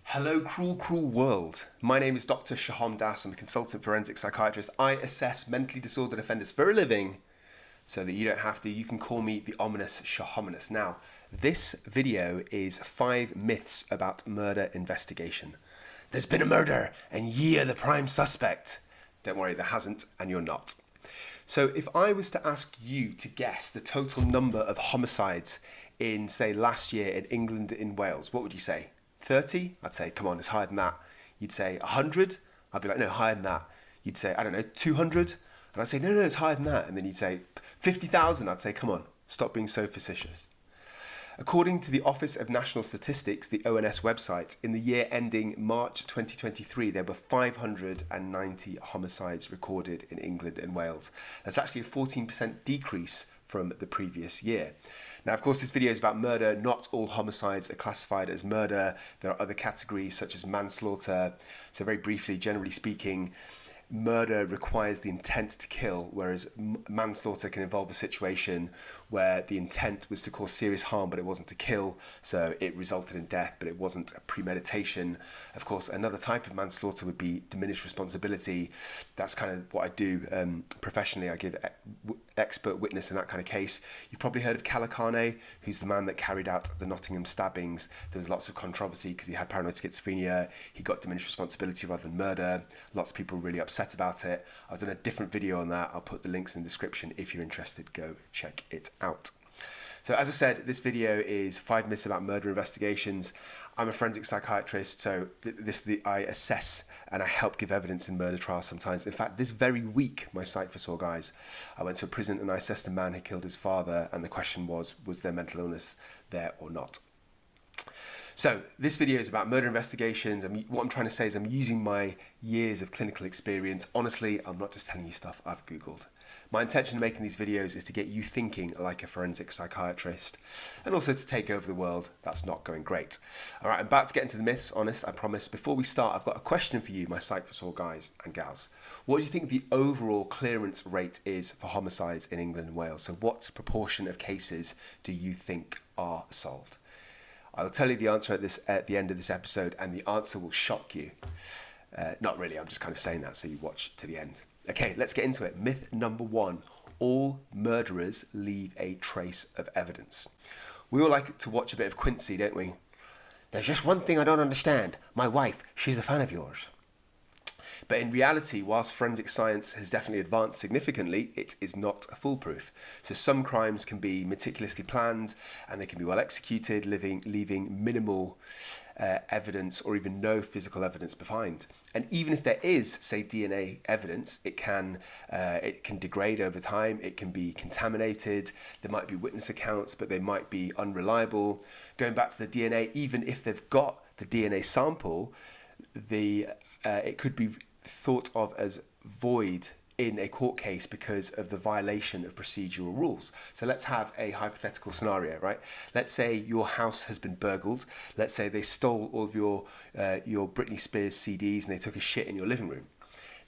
Hello, cruel, cruel world. My name is Dr. Shaham Das. I'm a consultant forensic psychiatrist. I assess mentally disordered offenders for a living so that you don't have to. You can call me the ominous Shahaminous. Now, this video is 5 myths about murder investigation. There's been a murder and ye are the prime suspect. Don't worry, there hasn't, and you're not. So if I was to ask you to guess the total number of homicides in, say, last year in England and in Wales, what would you say? 30? I'd say, come on, it's higher than that. You'd say 100? I'd be like, no, higher than that. You'd say, I don't know, 200? And I'd say, no, it's higher than that. And then you'd say 50,000. I'd say, come on, stop being so facetious. According to the Office of National Statistics, the ONS website, in the year ending March 2023, there were 590 homicides recorded in England and Wales. That's actually a 14% decrease from the previous year. Now, of course, this video is about murder. Not all homicides are classified as murder. There are other categories such as manslaughter. So very briefly, generally speaking, murder requires the intent to kill, whereas manslaughter can involve a situation where the intent was to cause serious harm, but it wasn't to kill, so it resulted in death, but it wasn't a premeditation. Of course, another type of manslaughter would be diminished responsibility. That's kind of what I do professionally. I give expert witness in that kind of case. You've probably heard of Kalakane, who's the man that carried out the Nottingham stabbings. There was lots of controversy because he had paranoid schizophrenia. He got diminished responsibility rather than murder. Lots of people were really upset about it. I've done a different video on that. I'll put the links in the description. If you're interested, go check it out. So as I said, this video is 5 myths about murder investigations. I'm a forensic psychiatrist, so I assess and I help give evidence in murder trials sometimes. In fact, this very week, my Psych for Sore guys, I went to a prison and I assessed a man who killed his father, and the question was there mental illness there or not? So this video is about murder investigations, and what I'm trying to say is I'm using my years of clinical experience. Honestly, I'm not just telling you stuff I've Googled. My intention in making these videos is to get you thinking like a forensic psychiatrist, and also to take over the world that's not going great. All right, I'm about to get into the myths, honest, I promise. Before we start, I've got a question for you, my Psych for Sore guys and gals. What do you think the overall clearance rate is for homicides in England and Wales? So what proportion of cases do you think are solved? I'll tell you the answer at the end of this episode, and the answer will shock you. Not really, I'm just kind of saying that so you watch to the end. Okay, let's get into it. Myth number 1, all murderers leave a trace of evidence. We all like to watch a bit of Quincy, don't we? There's just one thing I don't understand. My wife, she's a fan of yours. But in reality, whilst forensic science has definitely advanced significantly, it is not foolproof. So some crimes can be meticulously planned and they can be well executed, leaving minimal evidence or even no physical evidence behind. And even if there is, say, DNA evidence, it can degrade over time. It can be contaminated. There might be witness accounts, but they might be unreliable. Going back to the DNA, even if they've got the DNA sample, it could be thought of as void in a court case because of the violation of procedural rules. So let's have a hypothetical scenario, right? Let's say your house has been burgled. Let's say they stole all of your Britney Spears CDs and they took a shit in your living room.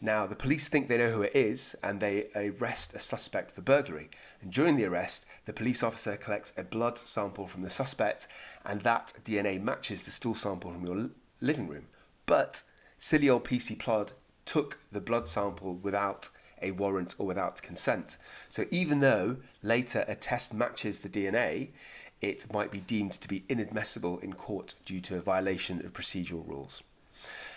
Now, the police think they know who it is and they arrest a suspect for burglary. And during the arrest, the police officer collects a blood sample from the suspect, and that DNA matches the stool sample from your living room. But silly old PC Plod took the blood sample without a warrant or without consent. So even though later a test matches the DNA, it might be deemed to be inadmissible in court due to a violation of procedural rules.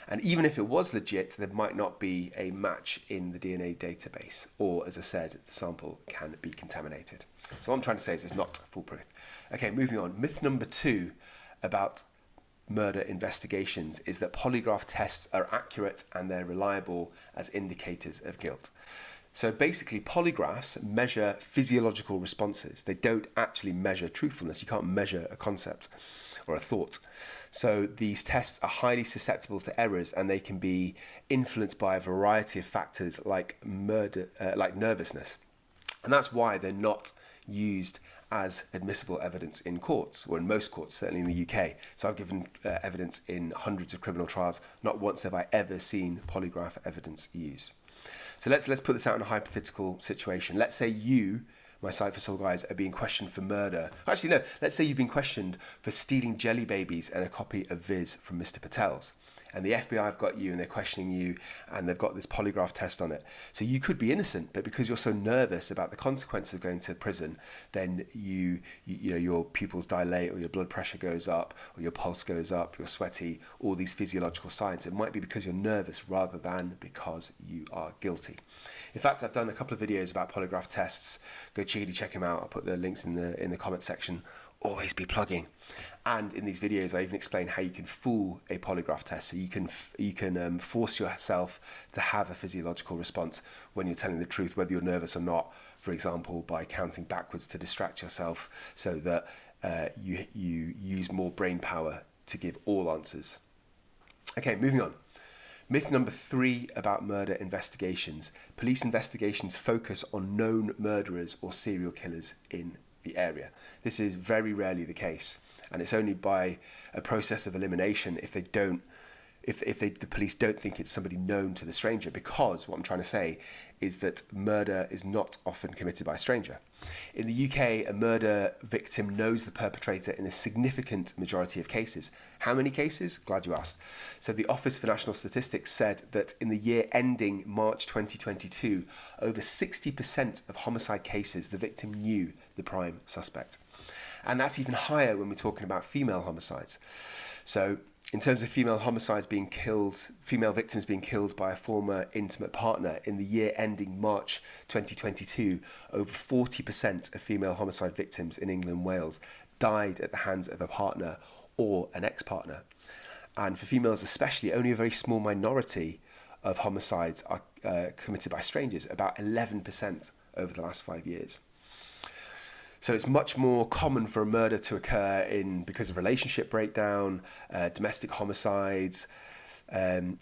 And even if it was legit, there might not be a match in the DNA database, or as I said, the sample can be contaminated. So what I'm trying to say is it's not foolproof. Okay, moving on. Myth number 2 about murder investigations is that polygraph tests are accurate and they're reliable as indicators of guilt. So basically, polygraphs measure physiological responses. They don't actually measure truthfulness. You can't measure a concept or a thought. So these tests are highly susceptible to errors, and they can be influenced by a variety of factors like nervousness. And that's why they're not used as admissible evidence in courts, or in most courts, certainly in the UK. So I've given evidence in hundreds of criminal trials. Not once have I ever seen polygraph evidence used. So let's put this out in a hypothetical situation. Let's say you my Psych for Soul guys, are being questioned for murder. Actually, no, let's say you've been questioned for stealing jelly babies and a copy of Viz from Mr. Patel's. And the FBI have got you and they're questioning you and they've got this polygraph test on it. So you could be innocent, but because you're so nervous about the consequences of going to prison, then you know, your pupils dilate or your blood pressure goes up or your pulse goes up, you're sweaty, all these physiological signs. It might be because you're nervous rather than because you are guilty. In fact, I've done a couple of videos about polygraph tests. Go check them out. I'll put the links in the comment section. Always be plugging. And in these videos, I even explain how you can fool a polygraph test. So you can force yourself to have a physiological response when you're telling the truth, whether you're nervous or not. For example, by counting backwards to distract yourself, so that you use more brain power to give all answers. Okay, moving on. Myth number 3 about murder investigations. Police investigations focus on known murderers or serial killers in the area. This is very rarely the case, and it's only by a process of elimination if the police don't think it's somebody known to the stranger, because what I'm trying to say is that murder is not often committed by a stranger. In the UK, a murder victim knows the perpetrator in a significant majority of cases. How many cases? Glad you asked. So the Office for National Statistics said that in the year ending March 2022, over 60% of homicide cases, the victim knew the prime suspect. And that's even higher when we're talking about female homicides. So in terms of female victims being killed by a former intimate partner, in the year ending March 2022, over 40% of female homicide victims in England and Wales died at the hands of a partner or an ex-partner. And for females especially, only a very small minority of homicides are committed by strangers, about 11% over the last 5 years. So it's much more common for a murder to occur because of relationship breakdown, domestic homicides,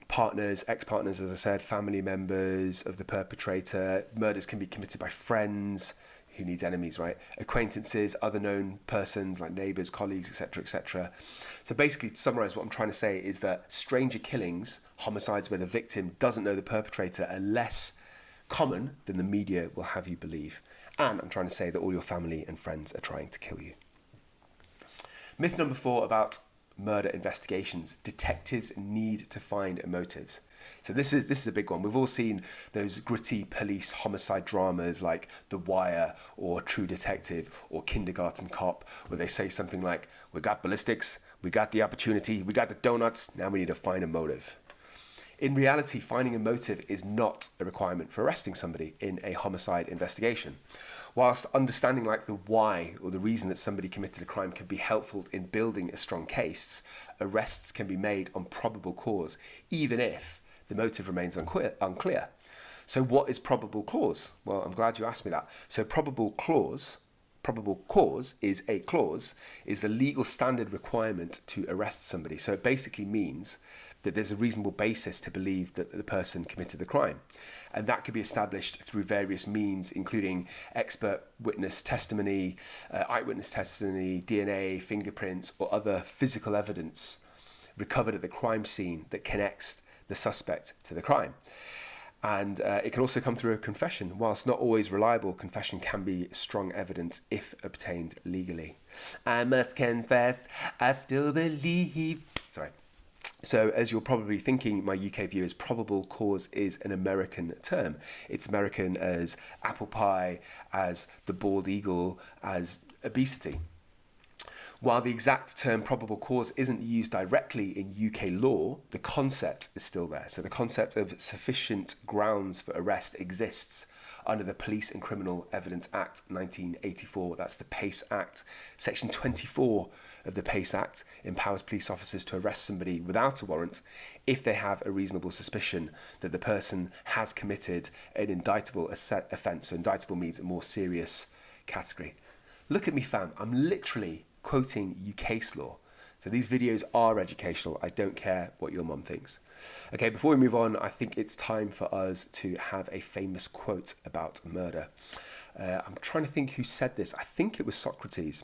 partners, ex-partners, as I said, family members of the perpetrator. Murders can be committed by friends. Who needs enemies, right? Acquaintances, other known persons like neighbours, colleagues, etc., etc. So basically, to summarise, what I'm trying to say is that stranger killings, homicides where the victim doesn't know the perpetrator, are less common than the media will have you believe. And I'm trying to say that all your family and friends are trying to kill you. Myth number 4 about murder investigations. Detectives need to find motives. So this is a big one. We've all seen those gritty police homicide dramas like The Wire or True Detective or Kindergarten Cop, where they say something like, we got ballistics, we got the opportunity, we got the donuts, now we need to find a motive. In reality, finding a motive is not a requirement for arresting somebody in a homicide investigation. Whilst understanding like the why or the reason that somebody committed a crime can be helpful in building a strong case, arrests can be made on probable cause, even if the motive remains unclear. So what is probable cause? Well, I'm glad you asked me that. So probable cause is the legal standard requirement to arrest somebody. So it basically means that there's a reasonable basis to believe that the person committed the crime. And that can be established through various means, including expert witness testimony, eyewitness testimony, DNA, fingerprints, or other physical evidence recovered at the crime scene that connects the suspect to the crime. And it can also come through a confession. Whilst not always reliable, confession can be strong evidence if obtained legally. I must confess, I still believe. Sorry. So as you're probably thinking, my UK viewers, probable cause is an American term. It's American as apple pie, as the bald eagle, as obesity. While the exact term probable cause isn't used directly in UK law, the concept is still there. So the concept of sufficient grounds for arrest exists under the Police and Criminal Evidence Act 1984. That's the PACE Act. Section 24 of the PACE Act empowers police officers to arrest somebody without a warrant if they have a reasonable suspicion that the person has committed an indictable offence. So indictable means a more serious category. Look at me, fam. I'm literally quoting UK law. So these videos are educational. I don't care what your mum thinks. Okay, before we move on, I think it's time for us to have a famous quote about murder. I'm trying to think who said this. I think it was Socrates.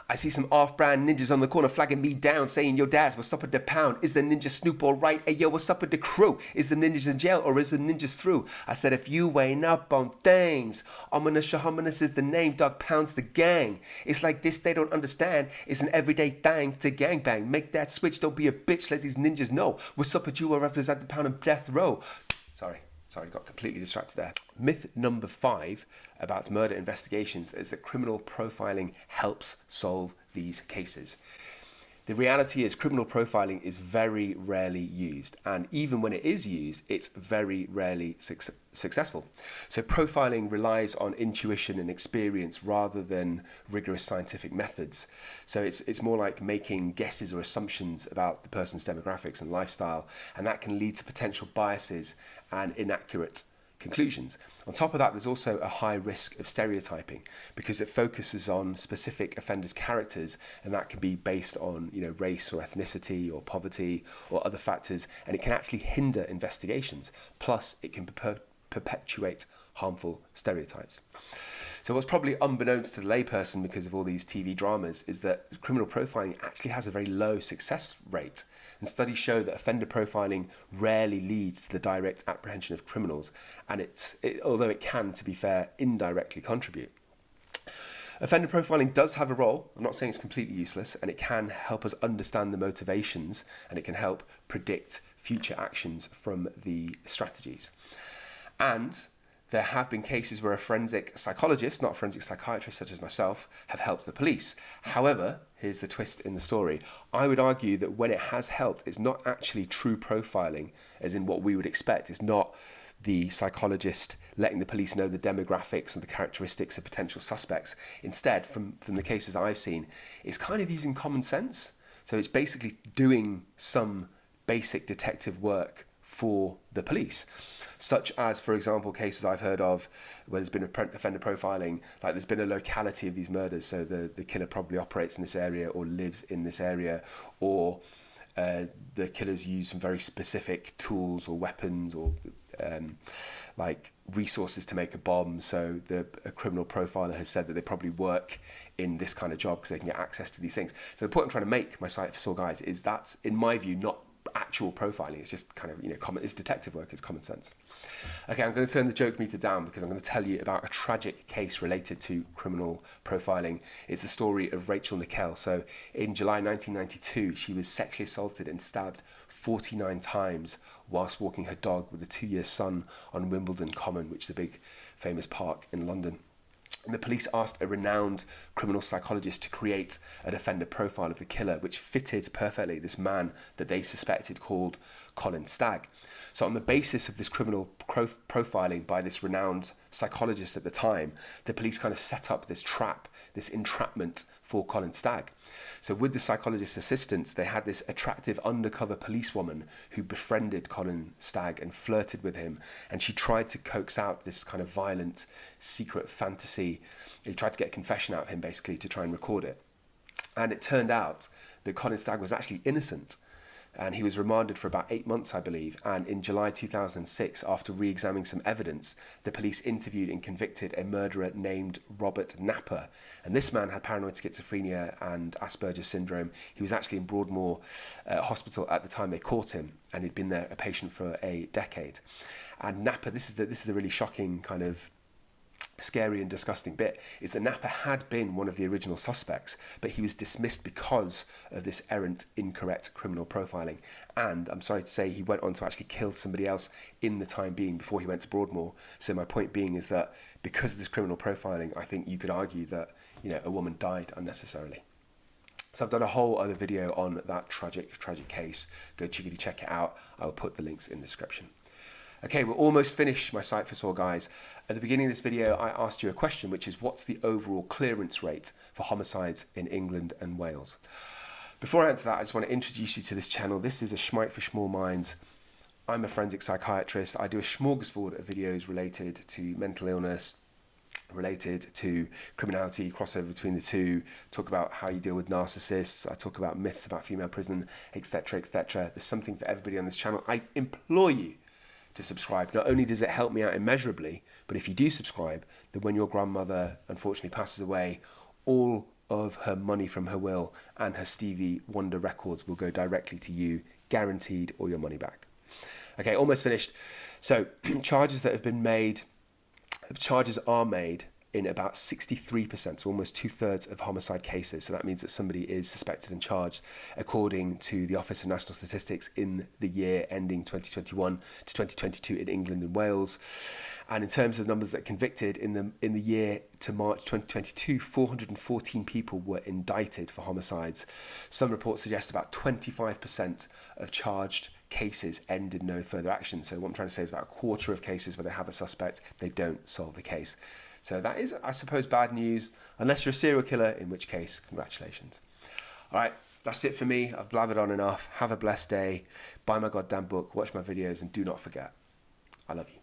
I see some off-brand ninjas on the corner flagging me down, saying, yo, dads, what's up with the pound? Is the ninja Snoop all right? Hey, yo, what's up with the crew? Is the ninjas in jail or is the ninjas through? I said, if you ain't up on things, ominous Shahominous is the name, dog pounds the gang. It's like this they don't understand. It's an everyday thing to gangbang. Make that switch, don't be a bitch, let these ninjas know. What's up with you or represent the pound of death row? Sorry, got completely distracted there. Myth number 5 about murder investigations is that criminal profiling helps solve these cases. The reality is criminal profiling is very rarely used, and even when it is used, it's very rarely successful. So profiling relies on intuition and experience rather than rigorous scientific methods. So it's more like making guesses or assumptions about the person's demographics and lifestyle, and that can lead to potential biases and inaccurate conclusions. On top of that, there's also a high risk of stereotyping because it focuses on specific offenders' characters, and that can be based on race or ethnicity or poverty or other factors, and it can actually hinder investigations. Plus, it can perpetuate harmful stereotypes. So what's probably unbeknownst to the layperson because of all these TV dramas is that criminal profiling actually has a very low success rate. And studies show that offender profiling rarely leads to the direct apprehension of criminals, and although it can, to be fair, indirectly contribute. Offender profiling does have a role. I'm not saying it's completely useless, and it can help us understand the motivations, and it can help predict future actions from the strategies. And there have been cases where a forensic psychologist, not a forensic psychiatrist such as myself, have helped the police. However, here's the twist in the story. I would argue that when it has helped, it's not actually true profiling, as in what we would expect. It's not the psychologist letting the police know the demographics and the characteristics of potential suspects. Instead, from the cases I've seen, it's kind of using common sense. So it's basically doing some basic detective work for the police. Such as, for example, cases I've heard of where there's been offender profiling, like there's been a locality of these murders, so the killer probably operates in this area or lives in this area, or the killers use some very specific tools or weapons or like resources to make a bomb. So a criminal profiler has said that they probably work in this kind of job because they can get access to these things. So the point I'm trying to make, my site for sore guys, is that's, in my view, not actual profiling. It's just kind of common. It's detective work. It's common sense. Okay, I'm going to turn the joke meter down because I'm going to tell you about a tragic case related to criminal profiling. It's the story of Rachel Nickell. So in July 1992, she was sexually assaulted and stabbed 49 times whilst walking her dog with a 2-year son on Wimbledon Common, which is a big famous park in London. And the police asked a renowned criminal psychologist to create an offender profile of the killer, which fitted perfectly this man that they suspected called Colin Stagg. So on the basis of this criminal profiling by this renowned psychologist at the time, the police kind of set up this trap, this entrapment for Colin Stagg. So with the psychologist's assistance, they had this attractive undercover policewoman who befriended Colin Stagg and flirted with him, and she tried to coax out this kind of violent secret fantasy. He tried to get a confession out of him basically to try and record it. And it turned out that Colin Stagg was actually innocent. And he was remanded for about 8 months, I believe. And in July 2006, after re-examining some evidence, the police interviewed and convicted a murderer named Robert Napper. And this man had paranoid schizophrenia and Asperger's syndrome. He was actually in Broadmoor Hospital at the time they caught him, and he'd been there a patient for a decade. And Napper, this is the really shocking kind of scary and disgusting bit, is that Napper had been one of the original suspects, but he was dismissed because of this errant, incorrect criminal profiling. And I'm sorry to say, he went on to actually kill somebody else in the time being before he went to Broadmoor. So my point being is that because of this criminal profiling, I think you could argue that a woman died unnecessarily. So I've done a whole other video on that tragic case. Go check it out. I will put the links in the description. Okay, we're almost finished my Psych for Sore guys. At the beginning of this video, I asked you a question, which is what's the overall clearance rate for homicides in England and Wales? Before I answer that, I just want to introduce you to this channel. This is a Schmite for Small Minds. I'm a forensic psychiatrist. I do a smorgasbord of videos related to mental illness, related to criminality, crossover between the two, talk about how you deal with narcissists, I talk about myths about female prison, etc., etc. There's something for everybody on this channel. I implore you to subscribe. Not only does it help me out immeasurably, but if you do subscribe, then when your grandmother unfortunately passes away, all of her money from her will and her Stevie Wonder records will go directly to you, guaranteed, or your money back. Okay, almost finished. So charges are made in about 63%, so almost 2/3 of homicide cases. So that means that somebody is suspected and charged, according to the Office of National Statistics, in the year ending 2021 to 2022 in England and Wales. And in terms of numbers that are convicted, in the year to March 2022, 414 people were indicted for homicides. Some reports suggest about 25% of charged cases end in no further action. So what I'm trying to say is about a quarter of cases where they have a suspect, they don't solve the case. So that is, I suppose, bad news, unless you're a serial killer, in which case, congratulations. All right, that's it for me. I've blathered on enough. Have a blessed day. Buy my goddamn book, watch my videos, and do not forget, I love you.